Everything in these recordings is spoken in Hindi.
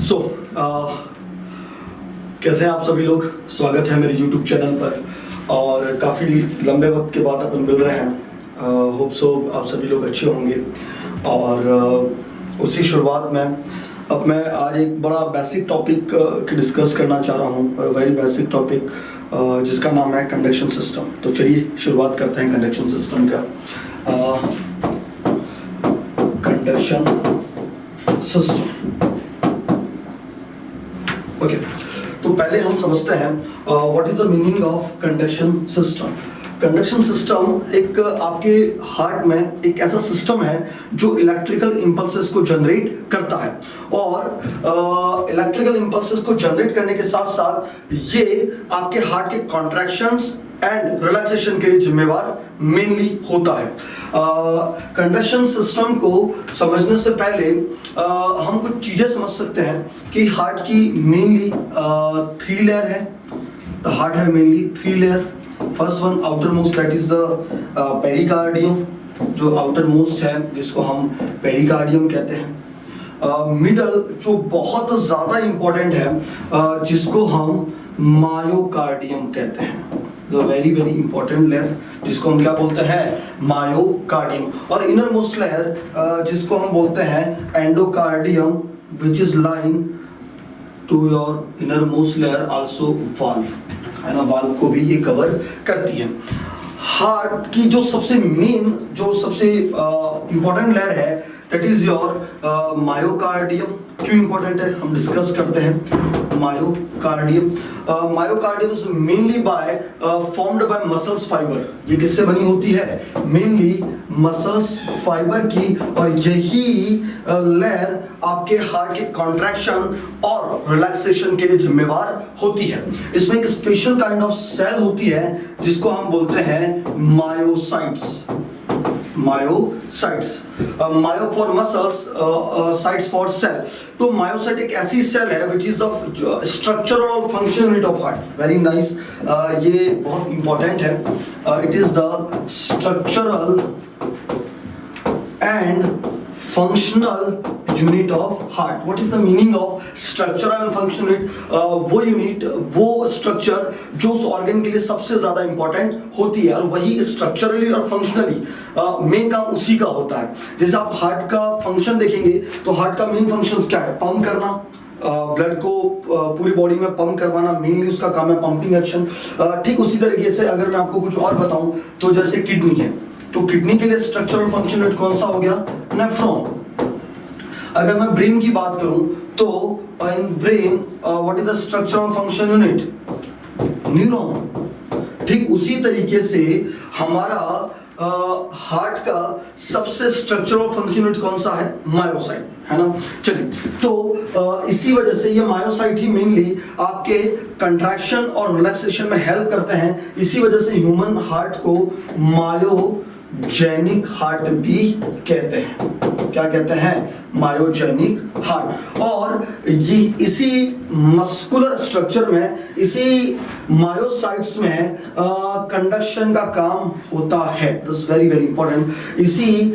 सो कैसे हैं आप सभी लोग। स्वागत है मेरे YouTube चैनल पर और काफ़ी लंबे वक्त के बाद अपन मिल रहे हैं। होप सो आप सभी लोग अच्छे होंगे। और उसी शुरुआत में अब मैं आज एक बड़ा बेसिक टॉपिक की डिस्कस करना चाह रहा हूँ। वेरी बेसिक टॉपिक जिसका नाम है कंडक्शन सिस्टम। तो चलिए शुरुआत करते हैं कंडक्शन सिस्टम का। कंडक्शन सिस्टम ओके तो पहले हम समझते हैं what is the meaning of conduction system. Conduction system एक आपके हार्ट में एक ऐसा सिस्टम है जो इलेक्ट्रिकल इंपल्सेस को जनरेट करता है और इलेक्ट्रिकल इंपल्सेस को जनरेट करने के साथ साथ ये आपके हार्ट के कॉन्ट्रैक्शंस एंड रिलैक्सेशन के लिए जिम्मेवार मेनली होता है। कंडक्शन सिस्टम को समझने से पहले हम कुछ चीजें समझ सकते हैं कि हार्ट की मेनली 3 लेयर है। द हार्ट है mainly 3 layer. First one outer most that is the pericardium, जो आउटर मोस्ट है जिसको हम पेरिकार्डियम कहते हैं। मिडल जो बहुत ज्यादा इंपॉर्टेंट है जिसको हम मायोकार्डियम कहते हैं। वेरी वेरी इंपॉर्टेंट लेयर जिसको हम क्या बोलते हैं मायोकार्डियम। और इनर मोस्ट लेयर जिसको हम बोलते हैं endocardium which is line to your inner most layer also valve है ना। वाल्व को भी ये कवर करती है। हार्ट की जो सबसे मेन जो सबसे इंपॉर्टेंट लेयर है दैट इज योर मायोकार्डियम। क्यों इंपॉर्टेंट है हम डिस्कस करते हैं। Myocardium myocardium is mainly by formed by muscles fibre. ये किससे बनी होती है मेनली मसल्स फाइबर की। और यही लेयर आपके हार्ट के कॉन्ट्रैक्शन और रिलैक्सेशन के लिए जिम्मेवार होती है। इसमें एक स्पेशल काइंड ऑफ सेल होती है जिसको हम बोलते हैं myocytes. Myocytes myo for muscles cytes for cell. तो मायोसाइट एक ऐसी सेल है विच इज द स्ट्रक्चरल और function unit of heart. Very nice ये बहुत इंपॉर्टेंट है। It is the structural and functional unit of heart. What is the meaning of structural and functional unit? वो यूनिट वो स्ट्रक्चर जो उस ऑर्गन के लिए सबसे ज्यादा इंपॉर्टेंट होती है और वही स्ट्रक्चरली और फंक्शनली मेन काम उसी का होता है। जैसे आप हार्ट का फंक्शन देखेंगे तो हार्ट का मेन फंक्शन क्या है? पंप करना, ब्लड को पूरी बॉडी में पंप करवाना मेनली उसका काम है, पंपिंग एक्शन। ठीक उसी तरीके से अगर मैं आपको कुछ और बताऊं तो जैसे किडनी है तो किडनी के लिए स्ट्रक्चरल फंक्शन यूनिट कौन सा हो गया? नेफ्रॉन। अगर मैं ब्रेन की बात करूं तो in brain what is the structural function unit? Neuron. ठीक उसी तरीके से हमारा हार्ट का सबसे स्ट्रक्चरल फंक्शन यूनिट कौन सा है? मायोसाइट है ना। चलिए तो इसी वजह से ये मायोसाइट ही मेनली आपके कंट्रैक्शन और रिलैक्सेशन में हेल्प करते हैं। इसी वजह से ह्यूमन हार्ट को मायोजेनिक हार्ट भी कहते हैं। क्या कहते हैं? Myogenic heart. और ये इसी मस्कुलर स्ट्रक्चर में इसी मायोसाइट्स में कंडक्शन का काम होता है। This very very important. इसी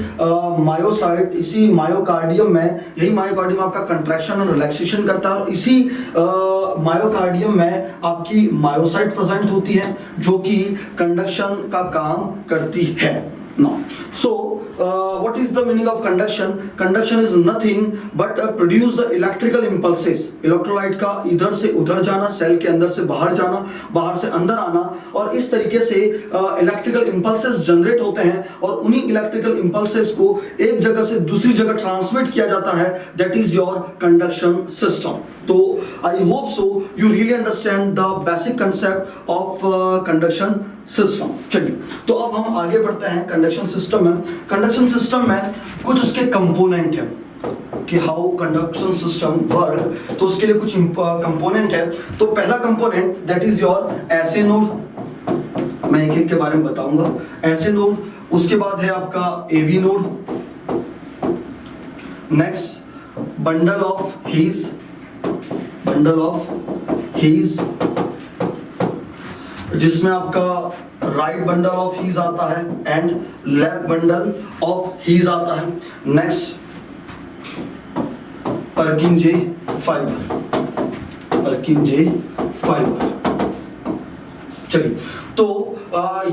मायोसाइट इसी मायोकार्डियम में यही मायोकार्डियम आपका कंट्रैक्शन और रिलैक्सेशन करता है और इसी मायोकार्डियम में आपकी मायोसाइट प्रेजेंट होती है जो कि कंडक्शन का काम करती है। Now, so what is the meaning of conduction? Conduction is nothing but produce the electrical impulses. Electrolyte का इधर से उधर जाना, सेल के अंदर से बाहर जाना, बाहर से अंदर आना और इस तरीके से इलेक्ट्रिकल इंपल्सेस जनरेट होते हैं और उन्हीं इलेक्ट्रिकल इंपल्सेस को एक जगह से दूसरी जगह ट्रांसमिट किया जाता है। That is your conduction system. तो I hope so you really understand the basic concept of conduction system. चलिए तो अब हम आगे बढ़ते हैं कंडक्शन सिस्टम में। कंडक्शन सिस्टम में कुछ उसके कंपोनेंट हैं कि हाउ कंडक्शन सिस्टम वर्क। तो उसके लिए कुछ कंपोनेंट है। तो पहला component that is your SA node. मैं एक एक के बारे में बताऊंगा। एसए नोड, उसके बाद है आपका AV node, next bundle of His, bundle of His जिसमें आपका राइट बंडल ऑफ हीज आता है and left bundle of His आता है। Next Purkinje fibre. चलिए, तो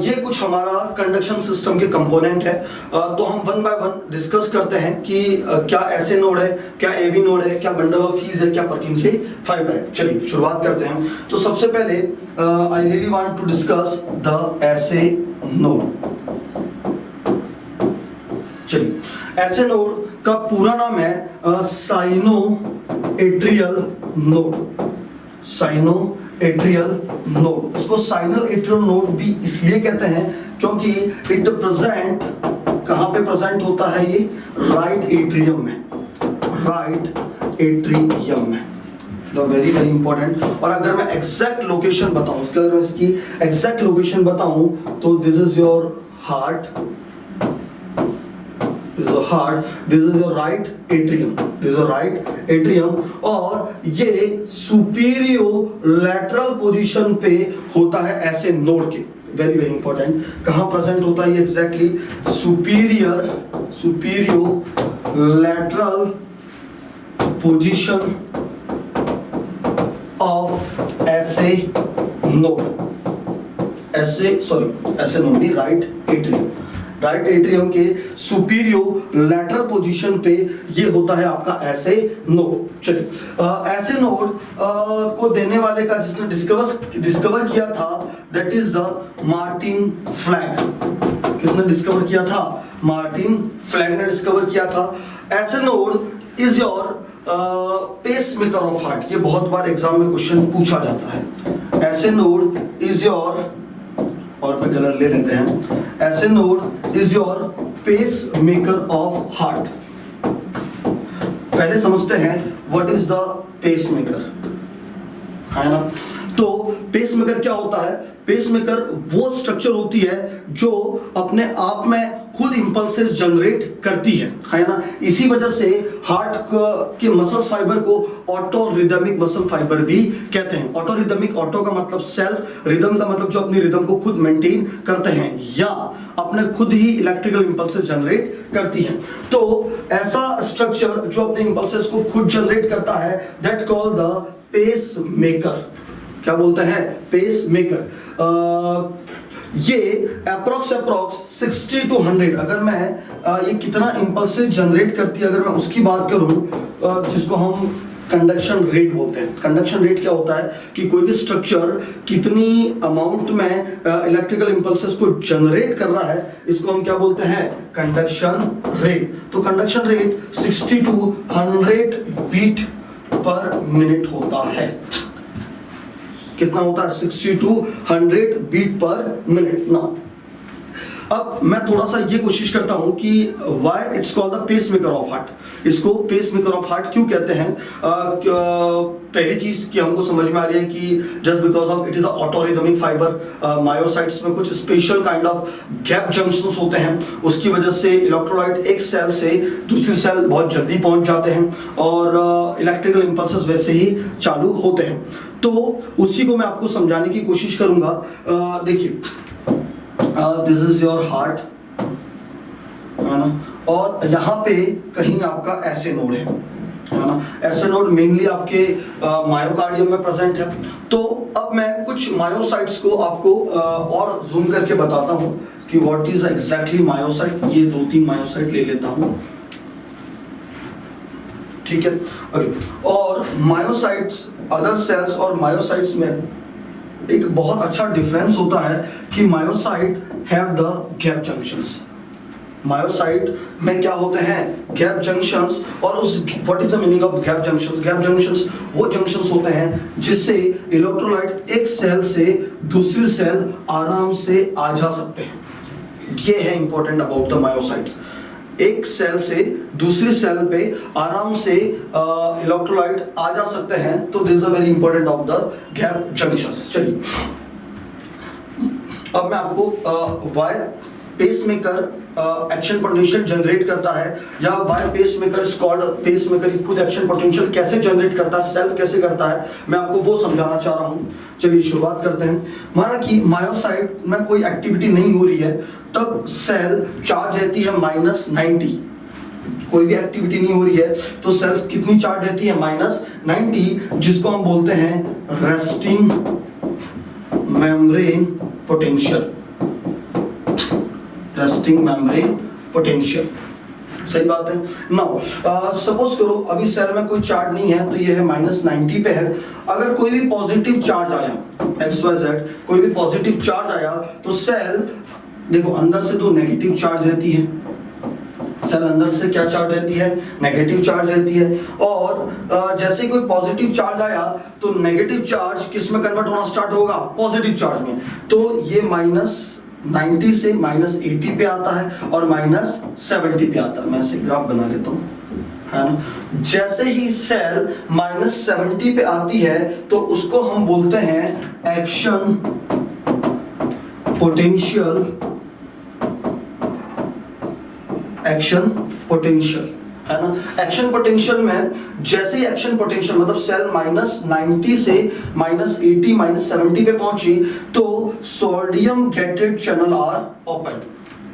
ये कुछ हमारा कंडक्शन सिस्टम के कंपोनेंट है। तो हम वन बाय वन डिस्कस करते हैं कि क्या ऐसे नोड है, क्या एवी नोड है, क्या बंडल ऑफ फीस है, क्या परकिंजे फाइबर है। चलिए शुरुआत करते हैं। तो सबसे पहले I really want to discuss the SA node. चलिए, ऐसे नोड का पूरा नाम है साइनोएट्रियल नोड। साइनोएट्रियल नोड, इसको साइनल एट्रियल नोड भी इसलिए कहते हैं क्योंकि इट प्रेजेंट, कहां पे प्रेजेंट होता है ये? राइट एट्रियम में, राइट एट्रियम में। Very very important. और अगर मैं एग्जैक्ट लोकेशन बताऊं, अगर मैं इसकी एग्जैक्ट लोकेशन बताऊं तो this is your heart, this is your right atrium, this is your right atrium, और ये सुपीरियर लैटरल पोजीशन पे होता है ऐसे नोड के। वेरी वेरी इंपॉर्टेंट, कहां प्रेजेंट होता है ये exactly? Superior lateral position of ऐसे नोड, ऐसे नोड नहीं, राइट एट्रियम। राइट एट्रियम के सुपीरियर लैटरल पोजीशन पे ये होता है आपका ऐसे नोड। चलिए, ऐसे नोड को देने वाले का जिसने डिस्कवर किया था, that is the Martin flag. किसने डिस्कवर किया था? मार्टिन फ्लैग ने डिस्कवर किया था। ऐसे node is your pacemaker of heart. ये बहुत बार एग्जाम में क्वेश्चन पूछा जाता है। ऐसे नोड इज योर, और कोई कलर ले लेते हैं, SA node is your pacemaker of heart. पहले समझते हैं what is the pacemaker, है ना? तो पेस मेकर क्या होता है? पेस मेकर वो स्ट्रक्चर होती है जो अपने आप में खुद इंपल्सेस जनरेट करती है ना? इसी वजह से हार्ट के मसल फाइबर को ऑटो रिदमिक मसल फाइबर भी कहते हैं। ऑटो रिदमिक, ऑटो का मतलब सेल्फ, रिदम का मतलब जो अपनी रिदम को खुद मेंटेन करते हैं या अपने खुद ही इलेक्ट्रिकल इंपल्सेस जनरेट करती हैं। तो ऐसा स्ट्रक्चर जो अपने इंपल्सेस को खुद जनरेट करता है, that called the pacemaker. क्या बोलते हैं? Pacemaker. ये अप्रोक्स 60 to 100, अगर मैं ये कितना इंपल्सेस जनरेट करती है अगर मैं उसकी बात करूं, जिसको हम कंडक्शन रेट बोलते हैं। कंडक्शन रेट क्या होता है कि कोई भी स्ट्रक्चर कितनी अमाउंट में इलेक्ट्रिकल इंपल्सेस को जनरेट कर रहा है, इसको हम क्या बोलते हैं? Conduction rate. तो conduction rate 60 to 100 beat per minute होता है। कितना होता है? 60 to 100 बीट पर मिनट ना। अब मैं थोड़ा सा ये कोशिश करता हूं कि why it's called the pacemaker of heart. इसको पेस मेकर ऑफ हार्ट क्यों कहते हैं? पहली चीज कि हमको समझ में आ रही है कि just because of it is a autorhythmic fibre, myocytes में कुछ special kind of gap junctions होते हैं, उसकी वजह से इलेक्ट्रोलाइट एक सेल से दूसरी सेल बहुत जल्दी पहुंच जाते हैं और इलेक्ट्रिकल इंपल्सेस वैसे ही चालू होते हैं। तो उसी को मैं आपको समझाने की कोशिश करूंगा। देखिए, दिस इज योर हार्ट, है ना? और यहाँ पे कहीं आपका ऐसे नोड है ना? ऐसे नोड मेनली आपके मायोकार्डियम में प्रेजेंट है। तो अब मैं कुछ मायोसाइट्स को आपको और जूम करके बताता हूँ कि व्हाट इज एग्जैक्टली मायोसाइट। ये 2-3 मायोसाइट ले लेता हूँ, ठीक है? और मायोसाइट्स, अदर सेल्स और मायोसाइट्स में एक बहुत अच्छा डिफरेंस होता है कि myocyte have the gap junctions. Myocyte में क्या होते हैं? Gap junctions. और उस what is the meaning of gap junctions? Gap junctions वो जंक्शंस होते हैं जिससे इलेक्ट्रोलाइट एक सेल से दूसरी सेल आराम से आ जा सकते हैं। ये है इंपॉर्टेंट अबाउट द मायोसाइट्स। एक सेल से दूसरी सेल पे आराम से इलेक्ट्रोलाइट आ जा सकते हैं। तो this is a very important of the gap junctions. चलिए, अब मैं आपको why pacemaker action potential generate करता है या why pacemaker is called pacemaker, खुद एक्शन पोटेंशियल कैसे जनरेट करता है, सेल्फ कैसे करता है, मैं आपको वो समझाना चाह रहा हूँ। चलिए शुरुआत करते हैं। माना कि मायोसाइट में कोई एक्टिविटी नहीं हो रही है, तब सेल चार्ज रहती है -90, कोई भी एक्टिविटी नहीं हो रही है, तो सेल कितनी चार्ज रहती है, -90, जिसको हम बोलते हैं resting membrane potential. Resting membrane potential, सही बात है। नाउ सपोज करो अभी सेल में कोई चार्ज नहीं है, तो ये है -90 पे है। अगर कोई भी पॉजिटिव चार्ज आया, XYZ कोई भी पॉजिटिव चार्ज आया, तो सेल देखो अंदर से तो नेगेटिव चार्ज रहती है, सेल अंदर से क्या चार्ज रहती है, नेगेटिव चार्ज रहती है। और जैसे ही कोई पॉजिटिव चार्ज आया तो नेगेटिव चार्ज किस में कन्वर्ट होना स्टार्ट होगा, पॉजिटिव चार्ज में। तो ये -90 से -80 पे आता है और -70 पे आता है। मैं इसे ग्राफ बना लेता हूँ, है ना। जैसे ही सेल -70 पे आती है तो उसको हम बोलते हैं एक्शन पोटेंशियल, एक्शन पोटेंशियल, है ना। एक्शन पोटेंशियल में जैसे ही एक्शन पोटेंशियल मतलब सेल -90 से -80 -70 पे पहुंची, तो sodium gated channel are open.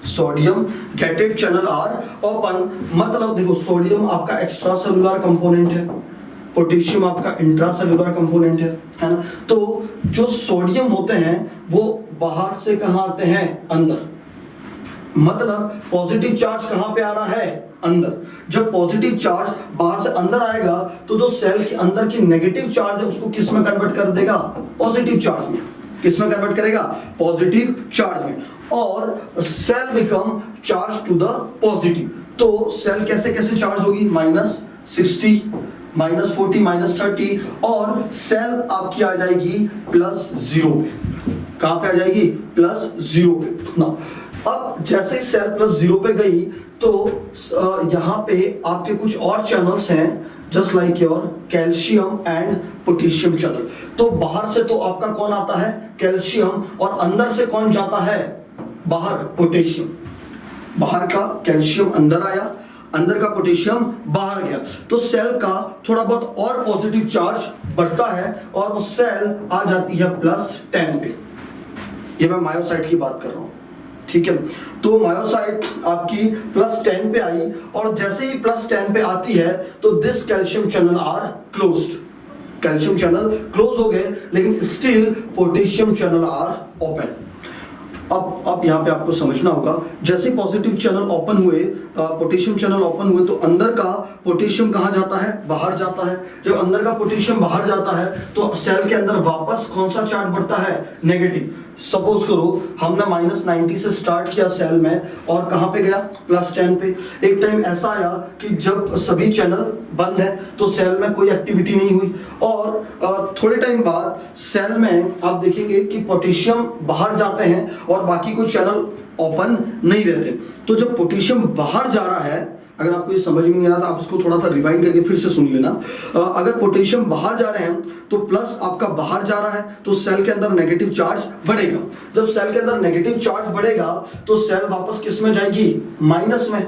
Sodium gated channel are open मतलब देखो सोडियम आपका एक्स्ट्रा सेलुलर कंपोनेंट है, पोटेशियम आपका इंट्रासेलुलर कंपोनेंट है ना। तो जो सोडियम होते हैं वो बाहर से कहां आते हैं, अंदर। मतलब पॉजिटिव चार्ज कहां पे आ रहा है, अंदर। जब पॉजिटिव चार्ज बाहर से अंदर आएगा तो जो सेल के अंदर की नेगेटिव चार्ज है उसको किस में कन्वर्ट कर देगा, पॉजिटिव चार्ज में। किस में कन्वर्ट करेगा, पॉजिटिव चार्ज में। और cell become charge to the positive. तो सेल कैसे कैसे चार्ज होगी, -60 -40 -30, और सेल आपकी आ जाएगी +0 पे। कहां पे आ जाएगी, +0 पे ना। अब जैसे सेल +0 पे गई तो यहां पे आपके कुछ और चैनल्स हैं, just like your calcium and potassium channel. तो बाहर से तो आपका कौन आता है, कैल्शियम, और अंदर से कौन जाता है, बाहर पोटेशियम। बाहर का कैल्शियम अंदर आया, अंदर का पोटेशियम बाहर गया, तो सेल का थोड़ा बहुत और पॉजिटिव चार्ज बढ़ता है और वो सेल आ जाती है +10 पे। ये मैं मायोसाइट की बात कर रहा हूं, ठीक है। तो मायोसाइट आपकी +10 पे आई, और जैसे ही +10 पे आती है तो this calcium channel are closed. Calcium channel close हो गए, लेकिन still potassium channel are open. अब यहाँ पे आपको समझना होगा, जैसे पॉजिटिव चैनल ओपन हुए, पोटेशियम चैनल ओपन हुए, तो अंदर का पोटेशियम कहाँ जाता है, बाहर जाता है। जब अंदर का पोटेशियम बाहर जाता है तो सेल के अंदर वापस कौन सा चार्ज बढ़ता है, नेगेटिव। सपोज करो हमने -90 से स्टार्ट किया सेल में और कहां पे गया, +10 पे। एक टाइम ऐसा आया कि जब सभी चैनल बंद है तो सेल में कोई एक्टिविटी नहीं हुई, और थोड़े टाइम बाद सेल में आप देखेंगे कि पोटेशियम बाहर जाते हैं और बाकी कोई चैनल ओपन नहीं रहते। तो जब पोटेशियम बाहर जा रहा है, अगर आपको ये समझ में नहीं आ रहा था आप इसको थोड़ा सा रिवाइंड करके फिर से सुन लेना। अगर पोटेशियम बाहर जा रहे हैं तो प्लस आपका बाहर जा रहा है, तो सेल के अंदर नेगेटिव चार्ज बढ़ेगा। जब सेल के अंदर नेगेटिव चार्ज बढ़ेगा तो सेल वापस किस में जाएगी, माइनस में।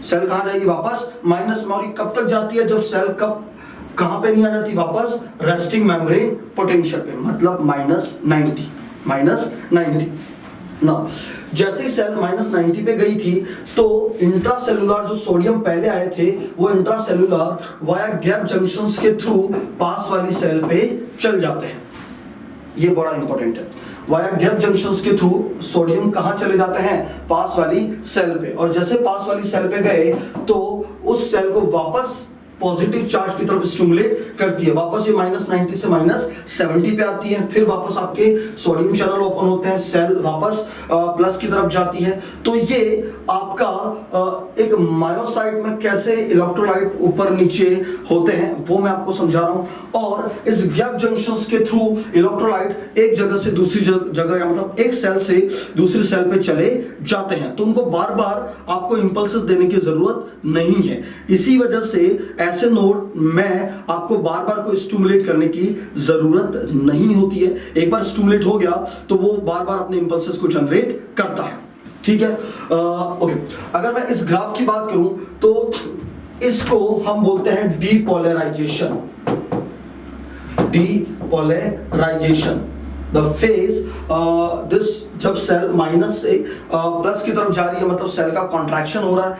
सेल कहां जाएगी, वापस माइनस में। और ये कब तक जाती है, जब सेल कहां पे नहीं आ जाती, वापस रेस्टिंग मेम्ब्रेन पोटेंशियल पे, मतलब -90 ना। जैसे ही सेल -90 पे गई थी तो इंट्रासेलुलर जो सोडियम पहले आए थे वो इंट्रासेलुलर वाया गैप जंक्शंस के थ्रू पास वाली सेल पे चल जाते हैं। ये बड़ा इंपॉर्टेंट है, वाया गैप जंक्शंस के थ्रू सोडियम कहां चले जाते हैं, पास वाली सेल पे। और जैसे पास वाली सेल पे गए तो उस सेल को वापस पॉजिटिव चार्ज की तरफ स्टिमुलेट करती है। वापस ये -90 से -70 पे आती है, फिर वापस आपके सोडियम चैनल ओपन होते हैं, सेल वापस प्लस की तरफ जाती है। तो ये आपका एक मायोसाइट में कैसे इलेक्ट्रोलाइट ऊपर नीचे होते हैं वो मैं आपको समझा रहा हूं। और इस गैप जंक्शंस के थ्रू इलेक्ट्रोलाइट एक जगह से दूसरी जगह, या मतलब एक सेल से दूसरी सेल पे चले जाते हैं, तो उनको बार बार आपको इंपल्सेस देने की जरूरत नहीं है। इसी वजह से ऐसे नोड में आपको बार बार को स्टिमुलेट करने की जरूरत नहीं होती है। एक बार स्टिमुलेट हो गया तो वो बार बार अपने इंपल्सेस को जनरेट करता है, ठीक है। ओके, अगर मैं इस ग्राफ की बात करूं तो इसको हम बोलते हैं depolarisation. Depolarisation the phase this, जब सेल माइनस से प्लस की तरफ जा रही है मतलब सेल का कॉन्ट्रैक्शन हो रहा है,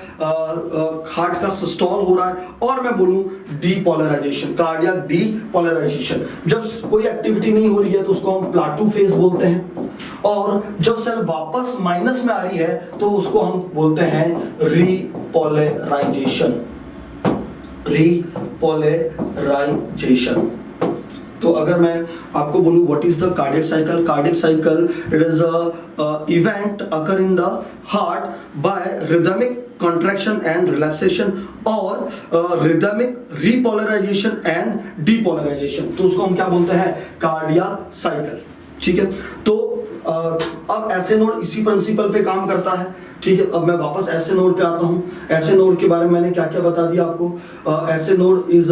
हार्ट का सिस्टोल हो रहा है, और मैं बोलूं डीपोलराइजेशन, कार्डियक डीपोलराइजेशन। जब कोई एक्टिविटी नहीं हो रही है तो उसको हम प्लाटू फेज बोलते हैं, और जब सेल वापस माइनस में आ रही है तो उसको हम बोलते हैं रीपोलराइजेशन, रीपोलराइजेशन। तो अगर मैं आपको बोलूं what is the cardiac cycle, cardiac cycle it is a event occur in the heart by rhythmic contraction and relaxation और rhythmic repolarization and depolarization, तो उसको हम क्या बोलते हैं, कार्डियक साइकिल। ठीक है, तो अब ऐसे नोड इसी प्रिंसिपल पे काम करता है। ठीक है, अब मैं वापस ऐसे नोड पे आता हूँ। ऐसे नोड के बारे में मैंने क्या क्या बता दिया आपको। ऐसे नोड इज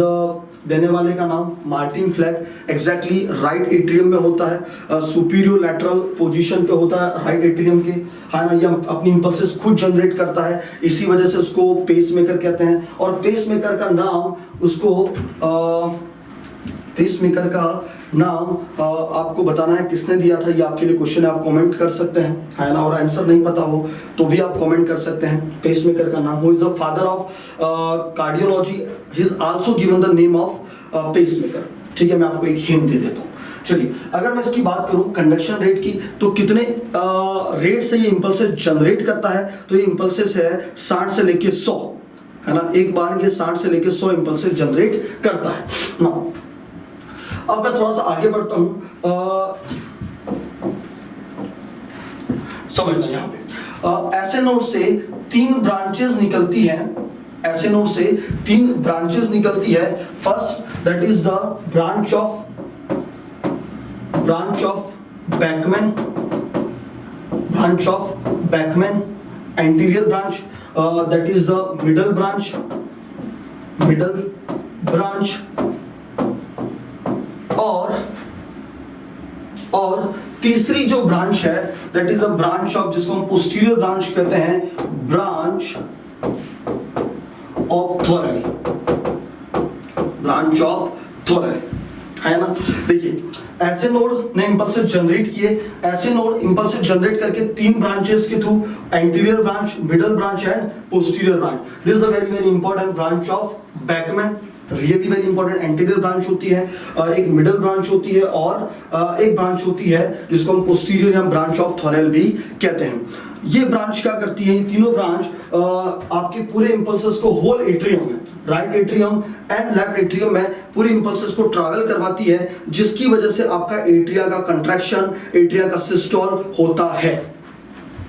देने वाले का नाम Martin flag, exactly right atrium में होता है, सुपीरियर लैटरल पोजीशन पे होता है राइट एट्रियम के, है ना। ये अपनी इंपल्सेस खुद जनरेट करता है, इसी वजह से उसको पेसमेकर कहते हैं। और पेसमेकर का नाम उसको पेसमेकर का नाम आपको बताना है किसने दिया था, ये आपके लिए क्वेश्चन है, आप कमेंट कर सकते हैं, है ना। और आंसर नहीं पता हो तो भी आप कमेंट कर सकते हैं। पेसमेकर का नाम, who is the father of cardiology, he is also given the name of pacemaker. ठीक है, मैं आपको एक हिंट दे देता हूँ। चलिए, अगर मैं इसकी बात करूं कंडक्शन रेट की, तो कितने रेट से ये इंपल्सेस जनरेट करता है, तो ये इंपल्सेस है 60 से लेके 100, है ना। एक बार ये 60 से लेके 100 इंपल्सेस जनरेट करता है ना। अब मैं थोड़ा सा आगे बढ़ता हूं, समझना यहां पे। ऐसे नोड से 3 ब्रांचेस निकलती हैं, ऐसे नोड से 3 ब्रांचेस निकलती है। First that is the branch of Beckmann, branch of Beckmann, anterior branch, that is the middle branch, और तीसरी जो ब्रांच है that is the branch of, जिसको हम पोस्टीरियर ब्रांच कहते हैं, ब्रांच ऑफ थोरेल, ब्रांच ऑफ थोरेल, है ना। देखिए, ऐसे नोड ने इंपल्सेस जनरेट किए, ऐसे नोड इंपल्सेस जनरेट करके 3 ब्रांचेस के through, anterior branch, middle branch and posterior branch. This is a very very important branch of Beckmann, really very important. Anterior branch होती है, एक मिडल ब्रांच होती है, और एक ब्रांच होती है जिसको हम पोस्टीरियर या ब्रांच ऑफ थोरेल भी कहते हैं। ये ब्रांच क्या करती है, ये तीनों ब्रांच आपके पूरे इंपल्सेस को होल एट्रियम में, right atrium and left atrium में पूरे इंपल्सेस को ट्रैवल करवाती है, जिसकी वजह से आपका एट्रिया का कंट्रैक्शन, एट्रिया का सिस्टोल होता है।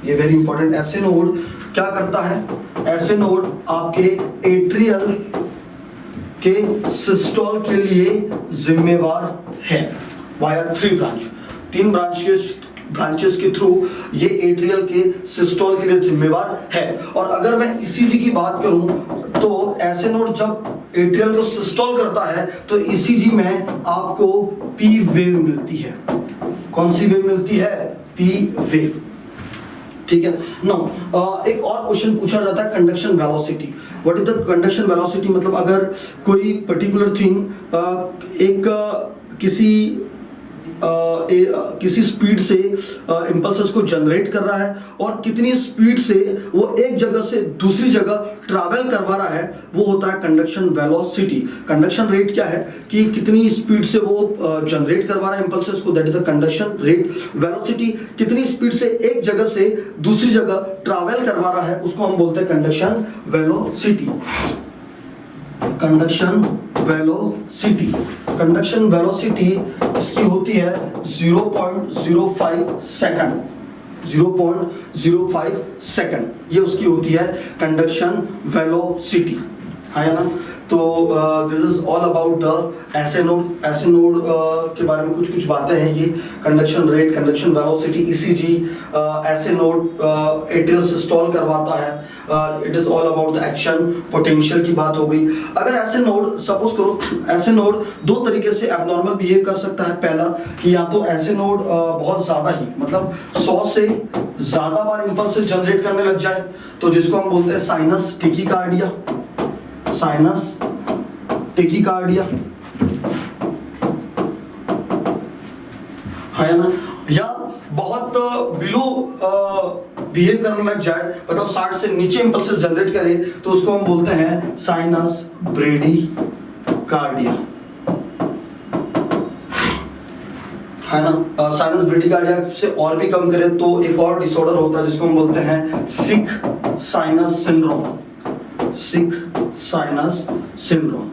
ये वेरी इंपॉर्टेंट। ऐसे नोड क्या करता है, ऐसे नोड आपके एट्रियल के सिस्टोल के लिए जिम्मेवार है वाया 3 ब्रांच, 3 ब्रांचेस के थ्रू ये एट्रियल के सिस्टोल के लिए जिम्मेवार है। और अगर मैं ईसीजी की बात करूं तो ऐसे नोड जब एट्रियल को सिस्टोल करता है तो ईसीजी में आपको पी वेव मिलती है। कौन सी वेव मिलती है, पी वेव। ठीक है नो, एक और क्वेश्चन पूछा जाता है, conduction velocity. What is the conduction velocity, मतलब अगर कोई पर्टिकुलर थिंग किसी स्पीड से इंपल्सेस को जनरेट कर रहा है और कितनी स्पीड से वो एक जगह से दूसरी जगह ट्रैवल करवा रहा है, वो होता है कंडक्शन वेलोसिटी। कंडक्शन रेट क्या है कि कितनी स्पीड से वो जनरेट करवा रहा है इंपल्सेस को, that is the conduction rate. Velocity कितनी स्पीड से एक जगह से दूसरी जगह ट्रैवल करवा रहा है, उसको हम बोलते हैं conduction velocity. Conduction velocity, conduction velocity इसकी होती है 0.05 सेकंड, 0.05 सेकंड, ये उसकी होती है कंडक्शन वेलोसिटी, है ना। तो this is all about the SA node. ऐसे नोड के बारे में कुछ बातें हैं, ये conduction rate, conduction velocity, ECG, ऐसे नोड एट्रियल सिस्टोल करवाता है, it is all about the action, potential की बात हो गई। अगर ऐसे नोड, सपोज करो ऐसे नोड 2 तरीके से एबनॉर्मल बिहेव कर सकता है। पहला कि या तो ऐसे नोड बहुत ज्यादा ही, मतलब 100 से ज्यादा बार इंपल्स जनरेट करने लग जाए, तो जिसको हम बोलते हैं साइनस टेकिकार्डिया, साइनस टेकिकार्डिया, है ना, या बहुत बिलो बिहेव करने लग जाए, मतलब 60 से नीचे इंपल्सेस जनरेट करे, तो उसको हम बोलते हैं साइनस ब्रेडिकार्डिया, है ना। साइनस ब्रेडिकार्डिया से और भी कम करे तो एक और डिसऑर्डर होता है जिसको हम बोलते हैं सिक साइनस सिंड्रोम, सिक साइनस सिंड्रोम,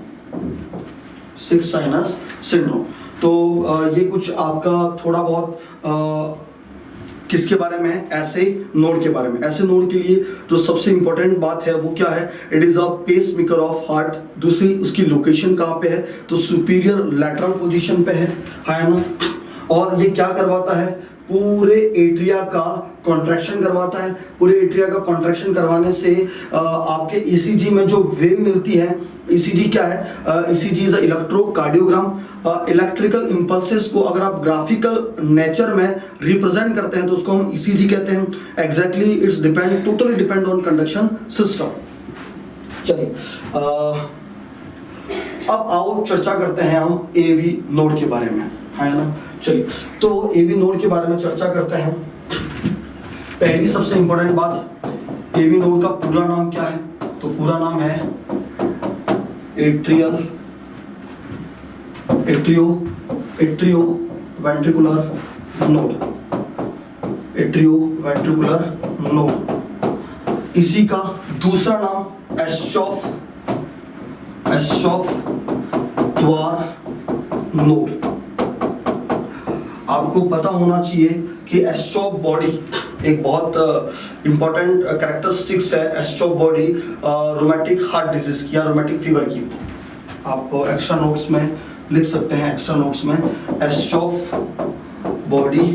सिक साइनस सिंड्रोम। तो ये कुछ आपका थोड़ा बहुत किसके बारे में है, ऐसे नोड के बारे में। ऐसे नोड के लिए जो सबसे इंपॉर्टेंट बात है वो क्या है, it is a pacemaker of heart. दूसरी, उसकी लोकेशन कहाँ पे है, तो सुपीरियर लैटरल पोजीशन पे है ना। और ये क्या करवाता है, पूरे एट्रिया का कॉन्ट्रैक्शन करवाता है। पूरे एट्रिया का कॉन्ट्रैक्शन करवाने से आपके ईसीजी में जो वेव मिलती है, ईसीजी क्या है, ECG is electrocardiogram. Electrical impulses को अगर आप ग्राफिकल नेचर में रिप्रेजेंट करते हैं तो उसको हम ईसीजी कहते हैं। Exactly it's depend, totally depend on conduction system. चलिए अब आओ चर्चा करते हैं हम एवी नोड के बारे में, है ना। चलिए तो एवी नोड के बारे में चर्चा करते हैं। पहली सबसे इंपॉर्टेंट बात, एवी नोड का पूरा नाम क्या है, तो पूरा नाम है atrio ventricular node, atrioventricular node. इसी का दूसरा नाम एस्चॉफ द्वार नोड। आपको पता होना चाहिए कि एस्चॉफ बॉडी एक बहुत इंपॉर्टेंट कैरेक्टरिस्टिक्स है। एस्चॉफ बॉडी रोमैटिक हार्ट डिजीज की या रोमैटिक फीवर की, आप एक्स्ट्रा नोट्स में लिख सकते हैं, एक्स्ट्रा नोट्स में Aschoff body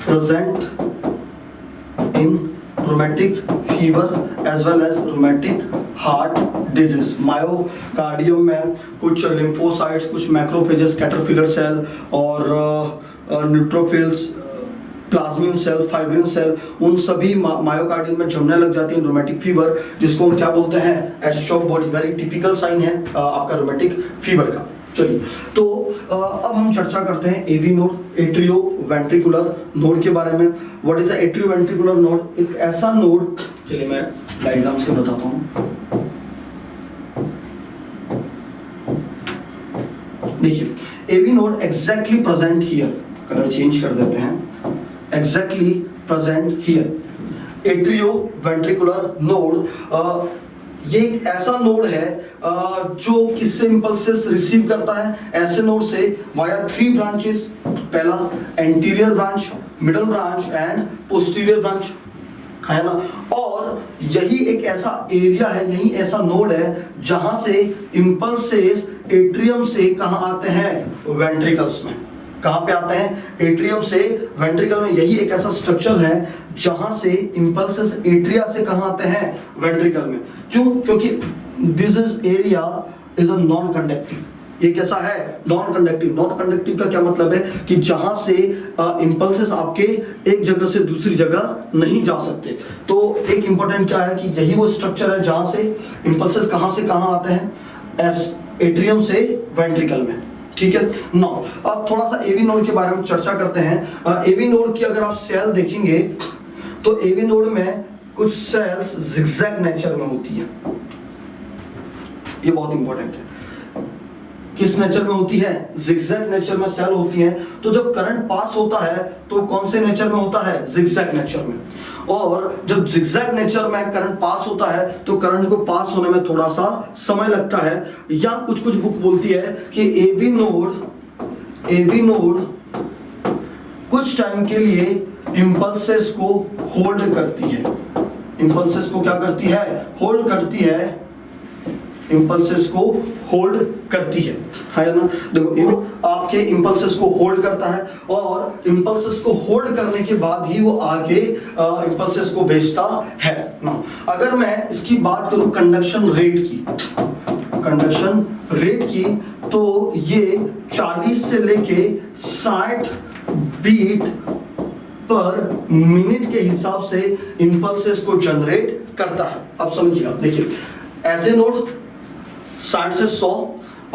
present in rheumatic fever as well as rheumatic heart disease. Myocardium में कुछ लिम्फोसाइट्स, कुछ मैक्रोफेजेस, कैटरपिलर सेल और neutrophils, plasmin cell, fibrin cell, उन सभी मायोकार्डियम में जमने लग जाती है रोमैटिक फीवर, जिसको हम क्या बोलते हैं, एस्चॉफ बॉडी। वेरी टिपिकल साइन है आपका रोमैटिक फीवर का। चलिए तो अब हम चर्चा करते हैं AV node, atrioventricular node के बारे में। What is the atrioventricular node, एक ऐसा नोड, चलिए मैं डायग्राम से बताता हूँ। देखिए AV node exactly present here, colour change कर देते हैं, exactly present here. Atrioventricular node ये एक ऐसा नोड है जो किससे इंपल्सेस रिसीव करता है, ऐसे नोड से वाया 3 ब्रांचेस। पहला anterior branch, middle branch and posterior branch, है ना। और यही एक ऐसा एरिया है, यही ऐसा नोड है जहां से इंपल्सेस एट्रियम से कहां आते हैं, वेंट्रिकल्स में। कहां पे आते हैं, एट्रियम से वेंट्रिकल में। यही एक ऐसा स्ट्रक्चर है जहां से इंपल्सेस एट्रिया से कहां आते हैं, वेंट्रिकल में। क्यों, क्योंकि this is area is a non conductive. ये कैसा है, नॉन कंडक्टिव। नॉन कंडक्टिव का क्या मतलब है कि जहां से इंपल्सेस आपके एक जगह से दूसरी जगह नहीं जा सकते। तो एक इंपॉर्टेंट क्या है कि यही वो स्ट्रक्चर है जहां से इंपल्सेस कहां से कहां आते हैं, एट्रियम से वेंट्रिकल में। ठीक है ना। अब थोड़ा सा एवी नोड के बारे में चर्चा करते हैं। एवी नोड की अगर आप सेल देखेंगे तो एवी नोड में कुछ सेल्स जिगजैग नेचर में होती है। ये बहुत इंपॉर्टेंट है। किस नेचर में होती है, जिगजैग नेचर में सेल होती है। तो जब करंट पास होता है तो कौन से नेचर में होता है, जिगजैग नेचर में। और जब जिगजैग नेचर में करंट पास होता है तो करंट को पास होने में थोड़ा सा समय लगता है। या कुछ कुछ बुक बोलती है कि एवी नोड कुछ टाइम के लिए इंपल्सेस को होल्ड करती है। इंपल्सेस को क्या करती है, होल्ड करती है। इंपल्सेस को होल्ड करती है ना। देखो आपके इंपल्सेस को होल्ड करता है और इंपल्सेस को होल्ड करने के बाद ही वो आगे इंपल्सेस को भेजता है ना। अगर मैं इसकी बात करूं कंडक्शन रेट की, तो ये 40 से लेके 60 बीट पर मिनट के हिसाब से इंपल्सेस को जनरेट करता है। अब समझिए, आप देखिए ऐसे नोड 60 से 100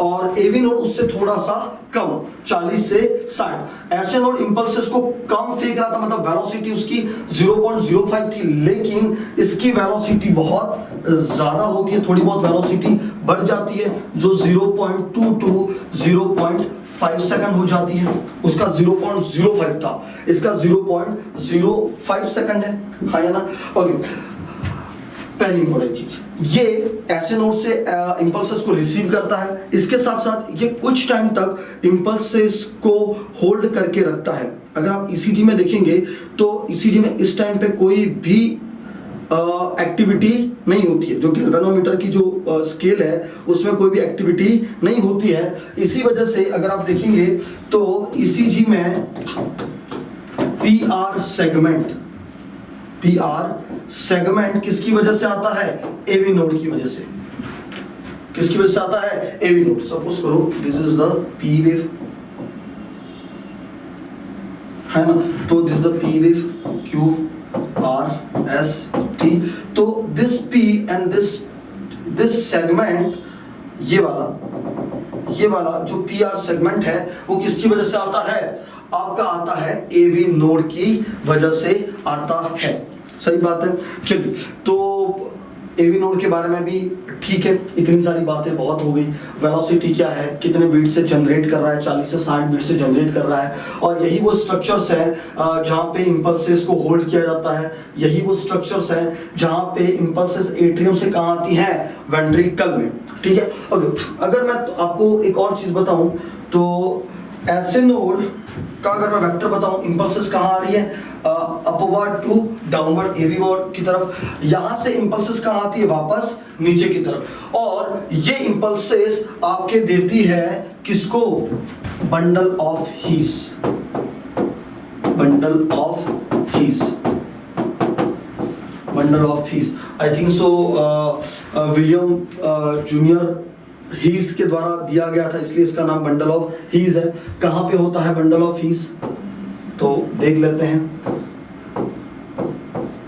और एवी नोड उससे थोड़ा सा कम 40 से 60। ऐसे नोड इंपल्सेस को कम फेंक रहा था, मतलब वेलोसिटी उसकी 0.05 थी, लेकिन इसकी वेलोसिटी बहुत ज्यादा होती है, थोड़ी बहुत वेलोसिटी बढ़ जाती है, जो 0.2 to 0.5 सेकंड हो जाती है। उसका 0.05 था, इसका 0.05 सेकंड है, हाँ या ना। ओके, पहली इंपॉर्टेंट चीज, ये ऐसे नोड से इंपल्सेस को रिसीव करता है, इसके साथ साथ ये कुछ टाइम तक इंपल्सेस को होल्ड करके रखता है। अगर आप ईसीजी में देखेंगे तो ईसीजी में इस टाइम पे कोई भी एक्टिविटी नहीं होती है, जो गैल्वेनोमीटर की जो स्केल है उसमें कोई भी एक्टिविटी नहीं होती है। इसी वजह से अगर आप देखेंगे तो ईसीजी में पीआर सेगमेंट किसकी वजह से आता है? एवी नोड की वजह से। किसकी वजह से आता है? AV node. सपोज करो this is the P wave, है ना, तो this is the P wave Q R S T. तो this P and this segment, ये वाला जो पी आर सेगमेंट है वो किसकी वजह से आता है? आपका आता है एवी नोड की वजह से आता है। सही बात है। चलिए, तो एवी नोड के बारे में भी ठीक है, इतनी सारी बातें बहुत हो गई। वेलोसिटी क्या है, कितने बीट से जनरेट कर रहा है, 40 से 60 बीट से जनरेट कर रहा है, और यही वो स्ट्रक्चर्स है जहां पे इंपल्सेस को होल्ड किया जाता है। यही वो स्ट्रक्चर्स है जहां पे इंपल्सेस एट्रियम से कहां आती हैं? वेंट्रिकल में। ठीक है। अगर मैं तो आपको एक और चीज बताऊं तो ऐसे नोड का अगर मैं वेक्टर बताऊं, इंपल्सेस कहां आ रही है? Upward to downward AV node की तरफ। यहां से इंपल्सेस कहां आती है? वापस नीचे की तरफ। और ये इंपल्सेस आपके देती है किसको? Bundle of his. I think so William junior his के द्वारा दिया गया था, इसलिए इसका नाम बंडल ऑफ हीस है। कहां पे होता है बंडल ऑफ हीस? तो देख लेते हैं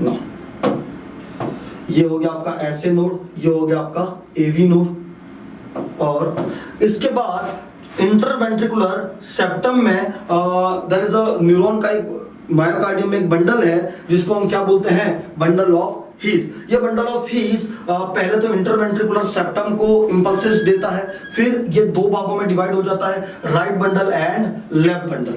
ना। ये हो गया आपका ऐसे नोड, ये हो गया आपका एवी नोड। और इसके बाद इंटरवेंट्रिकुलर सेप्टम में देयर इज अ न्यूरॉन का एक मायोकार्डियम में एक बंडल है जिसको हम क्या बोलते हैं? Bundle of his. ये बंडल ऑफ हीस पहले तो इंटरवेंट्रिकुलर सेप्टम को इंपल्सेस देता है, फिर ये दो भागों में डिवाइड हो जाता है, right bundle and left bundle.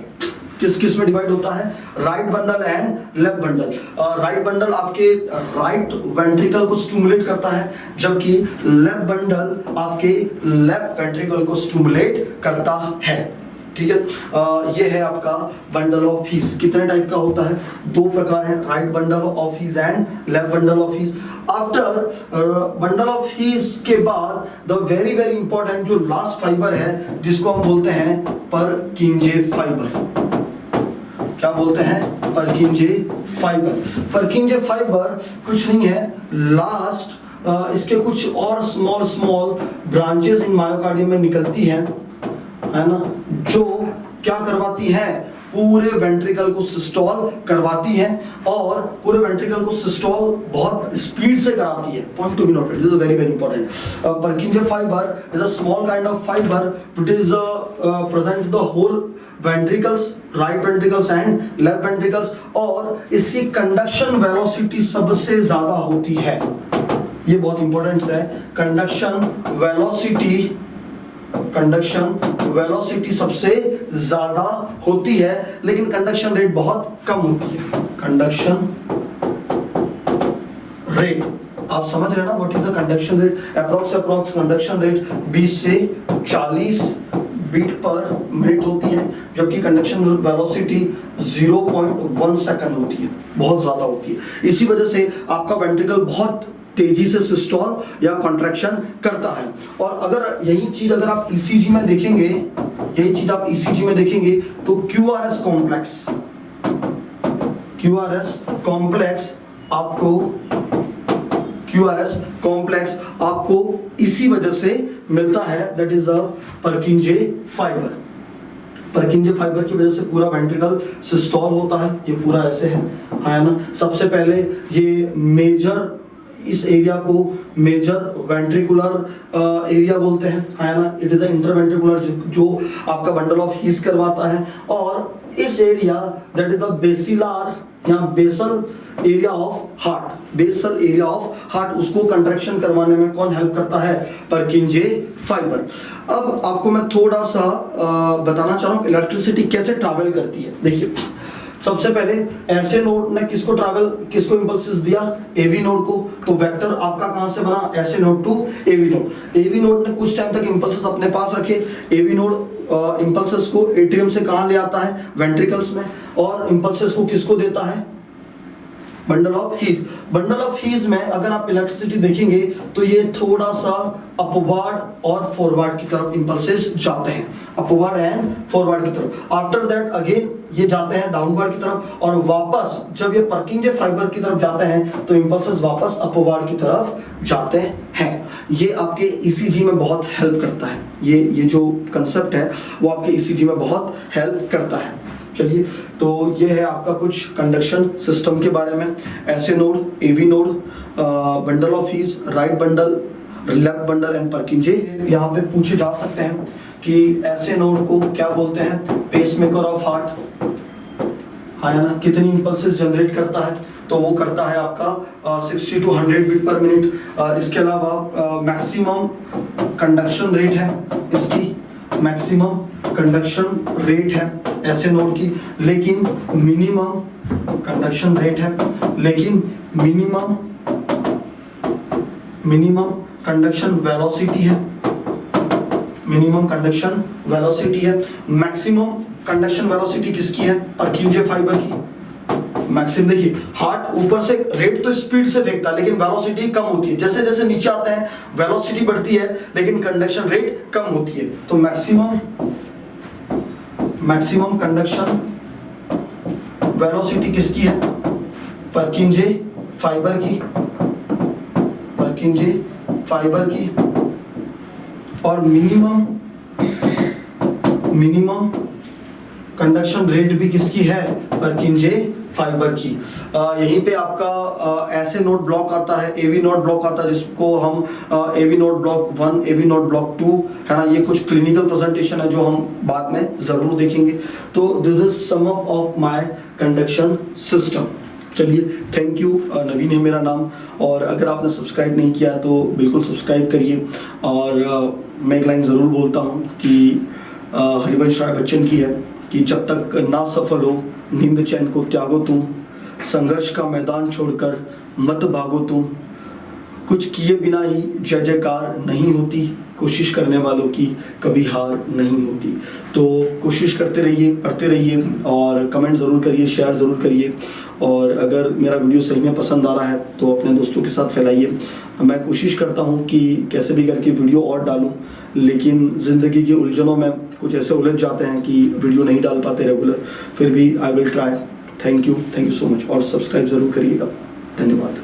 किस किस में डिवाइड होता है? Right bundle and left bundle. Right bundle आपके राइट वेंट्रिकल को स्टिमुलेट करता है, जबकि लेफ्ट बंडल आपके लेफ्ट वेंट्रिकल को स्टिमुलेट करता है। ठीक है। ये है आपका बंडल ऑफ हीस। कितने टाइप का होता है? दो प्रकार है, right bundle of his and left bundle of his. After bundle of his के बाद द वेरी वेरी इंपॉर्टेंट जो लास्ट फाइबर है जिसको हम बोलते हैं परकिंजे फाइबर। क्या बोलते हैं? परकिंजे फाइबर कुछ नहीं है, लास्ट इसके कुछ और स्मॉल ब्रांचेस इन मायोकार्डियम में निकलती हैं, है ना, जो क्या करवाती है? पूरे वेंट्रिकल को सिस्टोल करवाती है, और पूरे वेंट्रिकल को सिस्टोल बहुत स्पीड से कराती है। Point to be noted, this is very very important. Purkinje fibre is a small kind of fibre which is present in the whole ventricles, right ventricles and left ventricles, और इसकी कंडक्शन वेलोसिटी सबसे ज्यादा होती है। ये बहुत इंपॉर्टेंट है। कंडक्शन वेलोसिटी सबसे ज्यादा होती है, लेकिन कंडक्शन रेट बहुत कम होती है। कंडक्शन रेट आप समझ रहे हैं ना, what is the conduction rate? Approx conduction rate 20 से 40 बीट पर मिनट होती है, जबकि कंडक्शन वेलोसिटी 0.1 सेकंड होती है, बहुत ज्यादा होती है। इसी वजह से आपका वेंट्रिकल बहुत तेजी से सिस्टोल या कॉन्ट्रैक्शन करता है। और अगर यही चीज अगर आप ईसीजी में देखेंगे, तो क्यूआरएस कॉम्प्लेक्स आपको इसी वजह से मिलता है, that is the परकिंजे fibre. परकिंजे fibre की वजह से पूरा वेंट्रिकल सिस्टोल होता है। ये पूरा ऐसे है ना। सबसे पहले ये मेजर इस एरिया को मेजर वेंट्रिकुलर एरिया बोलते हैं, है ना। इट इज द इंटरवेंट्रिकुलर जो आपका बंडल ऑफ हीस करवाता है। और इस area that is the basilar या basal area of heart, basal area of heart, उसको कंट्रैक्शन करवाने में कौन हेल्प करता है? Purkinje fibre. अब आपको मैं थोड़ा सा बताना चाह रहा हूँ इलेक्ट्रिसिटी कैसे ट्रैवल करती है। देखिए, सबसे पहले ऐसे नोड ने किसको इंपल्सेस दिया? एवी नोड को। तो वेक्टर आपका कहां से बना? SA node to AV node. AV node ने कुछ टाइम तक इंपल्सेस अपने पास रखे। एवी नोड इंपल्सेस को एट्रियम से कहां ले आता है? वेंट्रिकल्स में। और इंपल्सेस को किसको देता है? Bundle of his. Bundle of his में अगर आप इलेक्ट्रिसिटी देखेंगे तो ये थोड़ा सा अपवर्ड और फॉरवर्ड की तरफ इंपल्सेस जाते हैं, अपवर्ड एंड फॉरवर्ड की तरफ। आफ्टर दैट अगेन ये जाते हैं डाउनवर्ड की तरफ, और वापस जब ये पर्किंजे फाइबर की तरफ जाते हैं तो इंपल्सेस वापस अपवर्ड की तरफ जाते हैं। ये आपके ईसीजी में बहुत हेल्प करता है। ये जो कंसेप्ट है वो आपके ईसीजी में बहुत हेल्प करता है। चलिए, तो ये है आपका कुछ कंडक्शन सिस्टम के बारे में। SA node, AV node, bundle of His, right bundle, left bundle and Purkinje. यहाँ पे पूछे जा सकते हैं कि ऐसे नोड को क्या बोलते हैं? पेसमेकर ऑफ हार्ट, है ना। कितनी इंपल्सेस जनरेट करता है? तो वो करता है आपका 60 to 100 बीट पर मिनट। इसके अलावा मैक्सिमम कंडक्शन रेट है इसकी, मैक्सिमम कंडक्शन रेट है ऐसे नोड की, लेकिन मिनिमम कंडक्शन रेट है, लेकिन मिनिमम कंडक्शन वेलोसिटी है, मिनिमम कंडक्शन वेलोसिटी है। मैक्सिमम कंडक्शन वेलोसिटी किसकी है? पर्किंजे फाइबर की। मैक्सिमम देखिए, हार्ट ऊपर से रेट तो स्पीड से फेंकता है लेकिन वेलोसिटी कम होती है। जैसे जैसे नीचे आते हैं वेलोसिटी बढ़ती है लेकिन कंडक्शन रेट कम होती है। तो मैक्सिमम कंडक्शन वेलोसिटी किसकी है? पर्किंजे फाइबर की, पर्किंजे फाइबर की। और मिनिमम कंडक्शन रेट भी किसकी है? पर्किंजे फाइबर की। यहीं पे आपका ऐसे नोड ब्लॉक आता है, एवी नोड ब्लॉक आता है, जिसको हम AV node block 1, AV node block 2, है ना। ये कुछ क्लिनिकल प्रेजेंटेशन है जो हम बाद में जरूर देखेंगे। तो this is sum up of my conduction system. चलिए, थैंक यू। नवीन है मेरा नाम, और अगर आपने सब्सक्राइब नहीं किया तो बिल्कुल सब्सक्राइब करिए। और मैं एक लाइन ज़रूर बोलता हूँ कि हरिवंश राय बच्चन की है कि जब तक ना सफल हो नींद चैन को त्यागो तुम, संघर्ष का मैदान छोड़कर मत भागो तुम, कुछ किए बिना ही जय जयकार नहीं होती, कोशिश करने वालों की कभी हार नहीं होती। तो कोशिश करते रहिए, पढ़ते रहिए, और कमेंट ज़रूर करिए, शेयर ज़रूर करिए। और अगर मेरा वीडियो सही में पसंद आ रहा है तो अपने दोस्तों के साथ फैलाइए। मैं कोशिश करता हूं कि कैसे भी करके वीडियो और डालूं, लेकिन ज़िंदगी की उलझनों में कुछ ऐसे उलझ जाते हैं कि वीडियो नहीं डाल पाते रेगुलर। फिर भी I will try. Thank you so much, और सब्सक्राइब ज़रूर करिएगा। धन्यवाद।